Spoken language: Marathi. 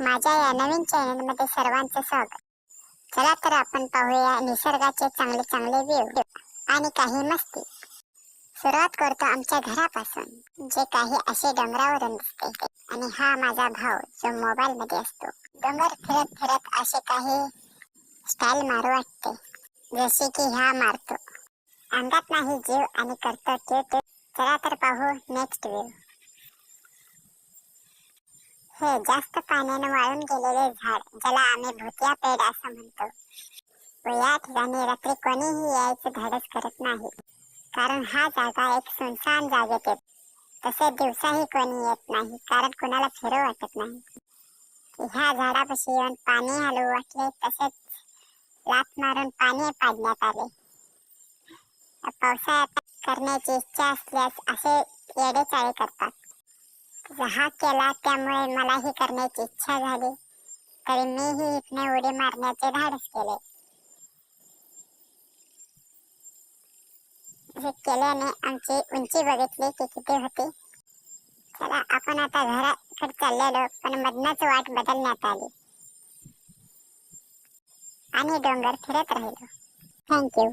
माझ्या या नवीन चॅनल मध्ये सर्वांचं स्वागत. चला तर आपण पाहूया निसर्गाचे चांगले चांगले व्हिडिओ आणि काही मस्ती. सुरुवात करतो आमच्या घरापासून, जे काही असे डोंगरावरून दिसते. आणि हा माझा भाऊ जो मोबाईल मध्ये असतो. डोंगर फिरत फिरत असे काही स्टाईल मारू वाटते, जसे की ह्या मारतो. अंगात नाही जीव आणि करतो क्यूट. चला तर पाहू नेक्स्ट व्ह्यू. हे जास्त पाण्याने वाळून गेलेले झाड, ज्याला आम्ही भुतिया पेड असं म्हणतो. व या ठिकाणी रात्री कोणीही यायचं धाडस करत नाही, कारण हा जागा एक सुनसान जागेत येत. तसे दिवसाही कोणी येत नाही, कारण कुणाला फिरू वाटत नाही. ह्या झाडापाशी येऊन पाणी हलवू वाटले, तसेच लाथ मारून पाणी पाडण्यात आले. पावसाळ्यात करण्याची इच्छा असल्यास असे येडेचाळे करतात. हा केला त्यामुळे मलाही करण्याची इच्छा झाली, तरी मीही इथने उडी मारण्याचे धाडस केले. हे केल्याने आमची उंची बघितली की किती होती. चला आपण आता घराकडे चाललेलो, पण मधनच वाट बदलण्यात आली आणि डोंगर फिरत राहिलो. थँक्यू.